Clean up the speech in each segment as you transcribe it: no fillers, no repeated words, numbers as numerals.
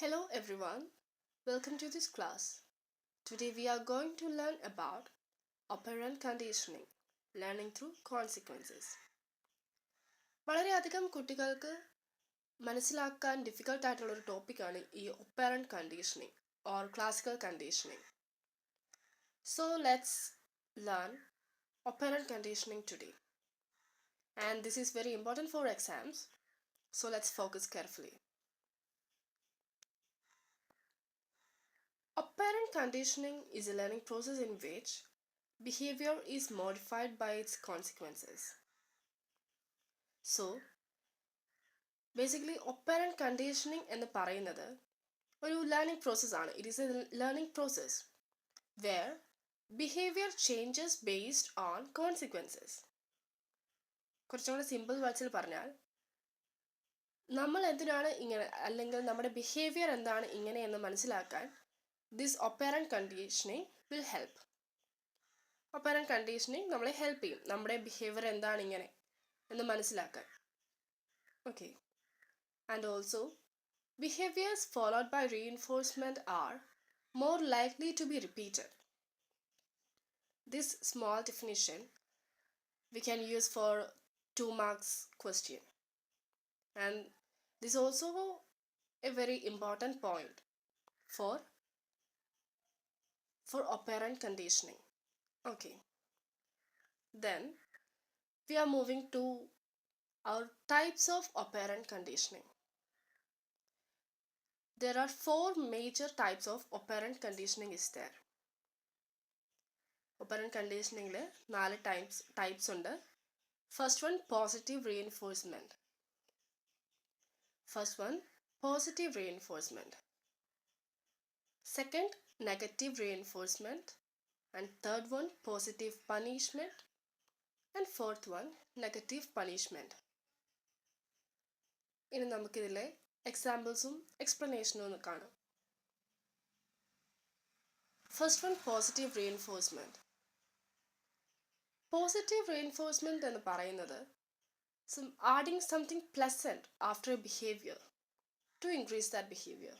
Hello everyone, welcome to this class. Today we are going to learn about operant conditioning, learning through consequences. വളരെയധികം കുട്ടികൾക്ക് മനസ്സിലാക്കാൻ difficult ആയിട്ടുള്ള ഒരു ടോപ്പിക്കാണ് ഈ operant conditioning or classical conditioning. So let's learn operant conditioning today. And this is very important for exams. So let's focus carefully. Operant conditioning is a learning process in which behavior is modified by its consequences. So, basically operant conditioning എന്ന് പറയുന്നത് ഒരു learning പ്രോസസ്സാണ്. It is A learning process where behavior changes based on consequences. കുറച്ചും കൂടെ simple വേർഡ്സിൽ പറഞ്ഞാൽ നമ്മൾ എന്തിനാണ് ഇങ്ങനെ അല്ലെങ്കിൽ നമ്മുടെ ബിഹേവിയർ എന്താണ് ഇങ്ങനെ എന്ന് മനസ്സിലാക്കാൻ this operant conditioning will help. Operant conditioning നമ്മളെ ഹെൽപ്പ് ചെയ്യും നമ്മുടെ ബിഹേവിയർ എന്താണ് ഇങ്ങനെ എന്ന് മനസ്സിലാക്കാൻ. Okay. And also, behaviors followed by reinforcement are more likely to be repeated. This small definition we can use for 2 marks question. And this is also a very important point for operant conditioning. Okay. Then we are moving to our types of operant conditioning. There are 4 major types of operant conditioning is there. Operant conditioning le 4 types ഉണ്ട്. First one, positive reinforcement. Second, negative reinforcement. And third one, positive punishment. And fourth one, negative punishment. ഇനി നമുക്കിതിലെ എക്സാമ്പിൾസും എക്സ്പ്ലനേഷനും ഒന്ന് കാണാം. First one, positive reinforcement. Positive reinforcement എന്ന് പറയുന്നത് adding something pleasant after a behavior to increase that behavior.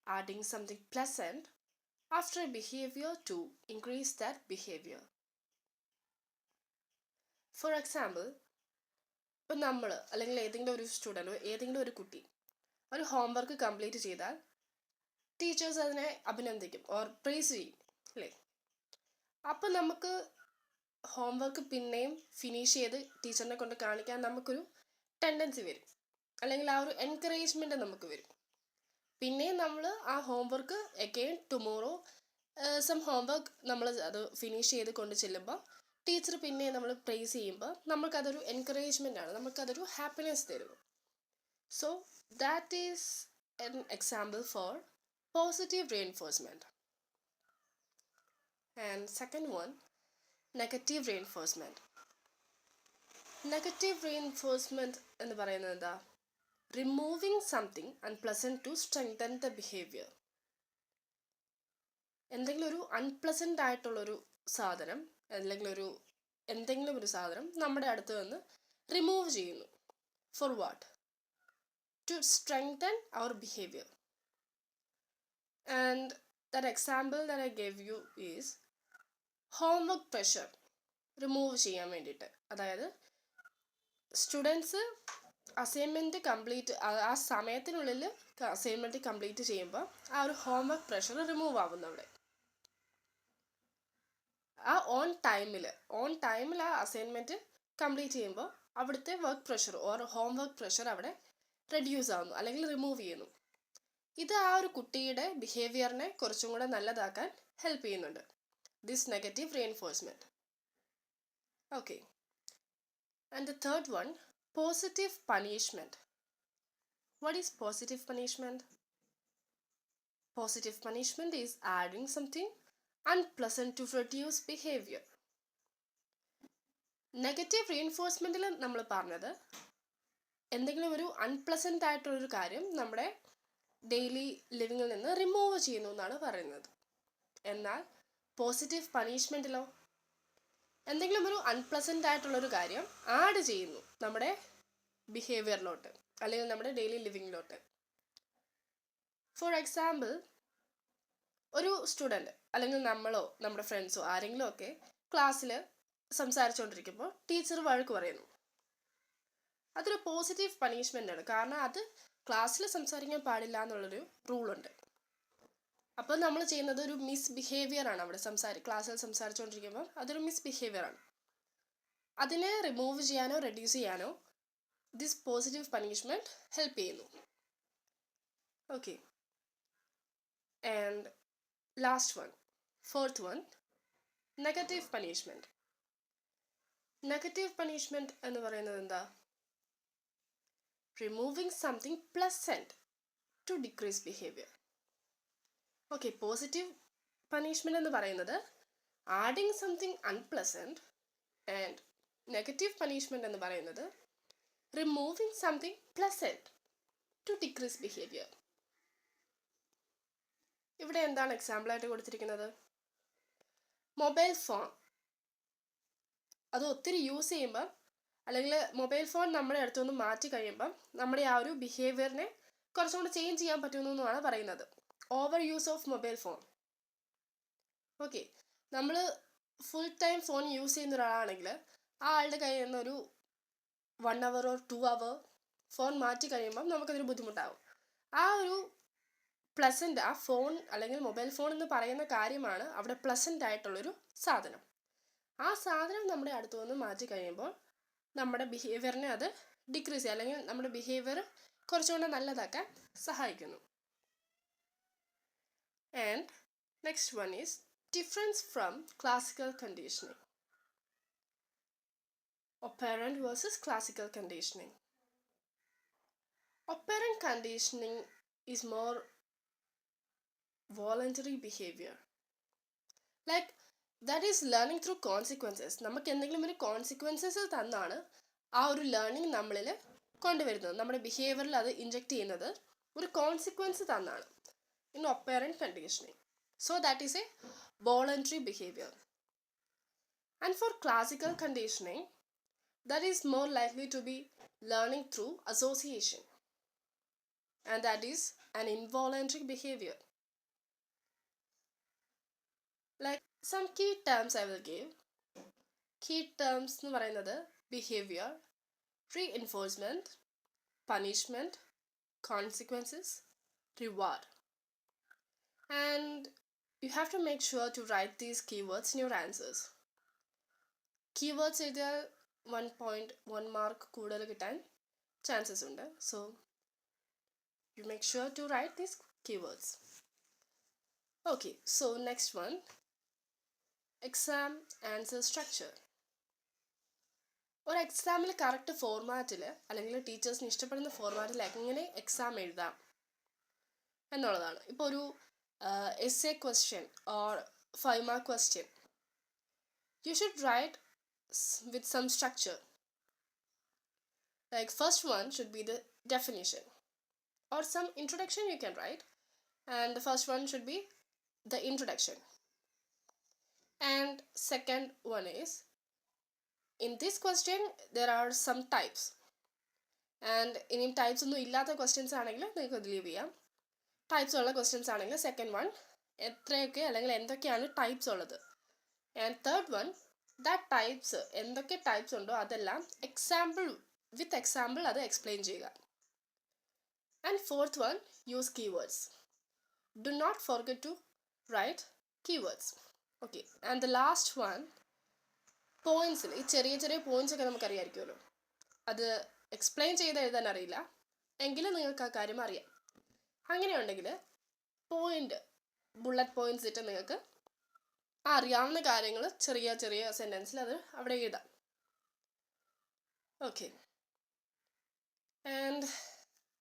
Adding something pleasant after a behavior to increase that behavior. For example, ഇപ്പം നമ്മൾ അല്ലെങ്കിൽ ഏതെങ്കിലും ഒരു സ്റ്റുഡൻറ്റോ ഏതെങ്കിലും ഒരു കുട്ടി ഒരു ഹോംവർക്ക് കംപ്ലീറ്റ് ചെയ്താൽ ടീച്ചേഴ്സ് അതിനെ അഭിനന്ദിക്കും ഓർ പ്രൈസ് ചെയ്യും അല്ലേ? അപ്പം നമുക്ക് ഹോംവർക്ക് പിന്നെയും ഫിനിഷ് ചെയ്ത് ടീച്ചറിനെ കൊണ്ട് കാണിക്കാൻ നമുക്കൊരു ടെൻഡൻസി വരും, അല്ലെങ്കിൽ ആ ഒരു എൻകറേജ്മെൻറ്റ് നമുക്ക് വരും. പിന്നെയും നമ്മൾ ആ homework again tomorrow some homework നമ്മൾ അത് ഫിനിഷ് ചെയ്ത് കൊണ്ട് ചെല്ലുമ്പോൾ ടീച്ചർ പിന്നെ നമ്മൾ പ്രൈസ് ചെയ്യുമ്പോൾ നമുക്കതൊരു എൻകറേജ്മെൻ്റ് ആണ്, നമുക്കതൊരു ഹാപ്പിനെസ് തരും. So that is an example for positive reinforcement. And second one, negative reinforcement. Negative reinforcement എന്ന് പറയുന്നത് എന്താ? Removing something unpleasant to strengthen the behaviour. എന്തെങ്കിലും ഒരു അൺപ്ലസൻ്റ് ആയിട്ടുള്ളൊരു സാധനം അല്ലെങ്കിൽ എന്തെങ്കിലും ഒരു സാധനം നമ്മുടെ അടുത്ത് നിന്ന് റിമൂവ് ചെയ്യുന്നു. For what? To strengthen our behaviour. And that example that I gave you is homework pressure remove ചെയ്യാൻ വേണ്ടിയിട്ട്. അതായത് സ്റ്റുഡൻസ് അസൈൻമെൻറ്റ് കംപ്ലീറ്റ് ആ സമയത്തിനുള്ളിൽ അസൈൻമെൻറ്റ് കംപ്ലീറ്റ് ചെയ്യുമ്പോൾ ആ ഒരു ഹോംവർക്ക് പ്രഷർ റിമൂവ് ആവുന്നു അവിടെ. ആ ഓൺ ടൈമിൽ ആ അസൈൻമെൻറ്റ് കംപ്ലീറ്റ് ചെയ്യുമ്പോൾ അവിടുത്തെ work pressure or homework pressure അവിടെ റെഡ്യൂസ് ആവുന്നു അല്ലെങ്കിൽ റിമൂവ് ചെയ്യുന്നു. ഇത് ആ ഒരു കുട്ടിയുടെ ബിഹേവിയറിനെ കുറച്ചും കൂടെ നല്ലതാക്കാൻ ഹെൽപ്പ് ചെയ്യുന്നുണ്ട്. This negative reinforcement. Okay. And the third one, positive punishment. What is positive punishment? Positive punishment is adding something unpleasant to reduce behavior. Negative റീഇൻഫോഴ്സ്മെൻറ്റിൽ നമ്മൾ പറഞ്ഞത് എന്തെങ്കിലും ഒരു അൺപ്ലസൻ്റ് ആയിട്ടുള്ളൊരു കാര്യം നമ്മുടെ ഡെയിലി ലിവിങ്ങിൽ നിന്ന് റിമൂവ് ചെയ്യുന്നു എന്നാണ് പറയുന്നത്. എന്നാൽ പോസിറ്റീവ് പണിഷ്മെൻറ്റിലോ എന്തെങ്കിലും ഒരു അൺപ്ലസൻ്റ് ആയിട്ടുള്ളൊരു കാര്യം ആഡ് ചെയ്യുന്നു നമ്മുടെ ബിഹേവിയറിലോട്ട് അല്ലെങ്കിൽ നമ്മുടെ ഡെയിലി ലിവിങ്ങിലോട്ട്. ഫോർ എക്സാമ്പിൾ, ഒരു സ്റ്റുഡൻറ്റ് അല്ലെങ്കിൽ നമ്മളോ നമ്മുടെ ഫ്രണ്ട്സോ ആരെങ്കിലും ഒക്കെ ക്ലാസ്സിൽ സംസാരിച്ചുകൊണ്ടിരിക്കുമ്പോൾ ടീച്ചർ വഴക്ക് പറയുന്നു. അതൊരു പോസിറ്റീവ് പണിഷ്മെൻ്റ് ആണ്. കാരണം അത് ക്ലാസ്സിൽ സംസാരിക്കാൻ പാടില്ല എന്നുള്ളൊരു റൂളുണ്ട്. അപ്പോൾ നമ്മൾ ചെയ്യുന്നത് ഒരു മിസ്ബിഹേവിയർ ആണ്. അവിടെ ക്ലാസ്സിൽ സംസാരിച്ചുകൊണ്ടിരിക്കുമ്പോൾ അതൊരു മിസ്ബിഹേവിയർ ആണ്. അതിനെ റിമൂവ് ചെയ്യാനോ റെഡ്യൂസ് ചെയ്യാനോ ദിസ് പോസിറ്റീവ് പണിഷ്മെൻറ്റ് ഹെൽപ്പ് ചെയ്യുന്നു. Okay, and last one, fourth one, negative punishment. Negative punishment എന്ന് പറയുന്നത് എന്താ? Removing something pleasant to decrease behaviour. Okay, positive punishment എന്ന് പറയുന്നത് adding something unpleasant, and negative punishment എന്ന് പറയുന്നത് removing something pleasant to decrease behaviour. ഇവിടെ എന്താണ് എക്സാമ്പിളായിട്ട് കൊടുത്തിരിക്കുന്നത്? മൊബൈൽ ഫോൺ അത് ഒത്തിരി യൂസ് ചെയ്യുമ്പം, അല്ലെങ്കിൽ മൊബൈൽ ഫോൺ നമ്മുടെ അടുത്തുനിന്ന് മാറ്റി കഴിയുമ്പം നമ്മുടെ ആ ഒരു ബിഹേവിയറിനെ കുറച്ചും കൂടി ചേഞ്ച് ചെയ്യാൻ പറ്റുമെന്നാണ് പറയുന്നത്. Over use of mobile phone. Okay, നമ്മൾ ഫുൾ ടൈം ഫോൺ യൂസ് ചെയ്യുന്ന ഒരാളാണെങ്കിൽ ആ ആളുടെ കയ്യിൽ നിന്നൊരു 1 hour or 2 hour ഫോൺ മാറ്റി കഴിയുമ്പം നമുക്കതൊരു ബുദ്ധിമുട്ടാകും. ആ ഒരു പ്ലസൻറ്റ്, ആ ഫോൺ അല്ലെങ്കിൽ മൊബൈൽ ഫോൺ എന്ന് പറയുന്ന കാര്യമാണ് അവിടെ പ്ലസൻ്റ് ആയിട്ടുള്ളൊരു സാധനം. ആ സാധനം നമ്മുടെ അടുത്തു നിന്ന് മാറ്റി കഴിയുമ്പോൾ നമ്മുടെ ബിഹേവിയറിനെ അത് ഡിക്രീസ് ചെയ്യുക, അല്ലെങ്കിൽ നമ്മുടെ ബിഹേവിയർ കുറച്ചുകൂടെ നല്ലതാക്കാൻ സഹായിക്കുന്നു. And next one is difference from classical conditioning. operant versus classical conditioning. Operant conditioning is more voluntary behavior. Like that is learning through consequences. നമുക്ക് എന്തെങ്കിലും ഒരു കോൺസിക്വൻസസ് തന്നാണ് ആ ഒരു ലേണിംഗ് നമ്മളിൽ കൊണ്ടുവരുന്നത്. നമ്മുടെ ബിഹേവിയറിൽ അത് ഇൻജെക്റ്റ് ചെയ്യുന്നത് ഒരു കോൺസിക്വൻസ് തന്നാണ് in operant conditioning. So that is a voluntary behavior. And for classical conditioning, that is more likely to be learning through association, and that is an involuntary behavior. Like some key terms I will give. Key terms എന്ന് പറയുന്നത് behavior, reinforcement, punishment, consequences, reward. And you have to make sure to write these keywords in your answers. Keywords എഴുതിയാൽ 1.1 mark കൂടുതൽ കിട്ടാൻ chances ഉണ്ട്. So you make sure to write these keywords. Okay, so next one, exam answer structure. ഒരു എക്സാമിൽ correct ഫോർമാറ്റിൽ അല്ലെങ്കിൽ ടീച്ചേഴ്സിന് ഇഷ്ടപ്പെടുന്ന ഫോർമാറ്റിൽ എങ്ങനെ എക്സാം എഴുതാം എന്നുള്ളതാണ്. ഇപ്പോൾ ഒരു essay question or 5 mark question, you should write with some structure. Like first one should be the definition or some introduction you can write, and the first one should be the introduction. And second one is, in this question there are some types, and ഇനിയും types ഒന്നും ഇല്ലാത്ത questions ആണെങ്കിൽ നിങ്ങൾക്ക് അത് leave ചെയ്യാം. Types ഉള്ള questions ആണെങ്കിൽ second one എത്രയൊക്കെ അല്ലെങ്കിൽ എന്തൊക്കെയാണ് ടൈപ്സ് ഉള്ളത്, and third one that types എന്തൊക്കെ ടൈപ്സ് ഉണ്ടോ അതെല്ലാം വിത്ത് എക്സാമ്പിൾ അത് എക്സ്പ്ലെയിൻ ചെയ്യുക. And fourth one, use keywords. Do not forget to write keywords. Okay, and the last one, പോയിൻറ്റ്സിൽ ഈ ചെറിയ ചെറിയ പോയിൻറ്റ്സ് ഒക്കെ നമുക്കറിയാമായിരിക്കുമല്ലോ, അത് എക്സ്പ്ലെയിൻ ചെയ്ത് എഴുതാൻ അറിയില്ല എങ്കിലും നിങ്ങൾക്ക് ആ കാര്യം അറിയാം. അങ്ങനെയുണ്ടെങ്കിൽ ബുള്ളറ്റ് പോയിൻറ്റ്സ് ഇട്ട് നിങ്ങൾക്ക് അറിയാവുന്ന കാര്യങ്ങൾ ചെറിയ ചെറിയ സെൻറ്റൻസിൽ അത് അവിടെ എഴുതാം. Okay, and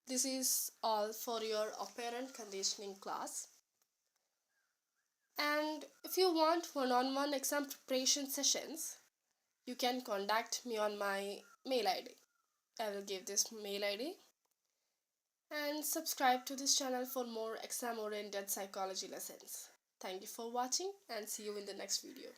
this is all for your operant conditioning class. And if you want one-on-one exam preparation sessions, you can contact me on my mail ID. I will give this mail ID. And subscribe to this channel for more exam-oriented psychology lessons. Thank you for watching and see you in the next video.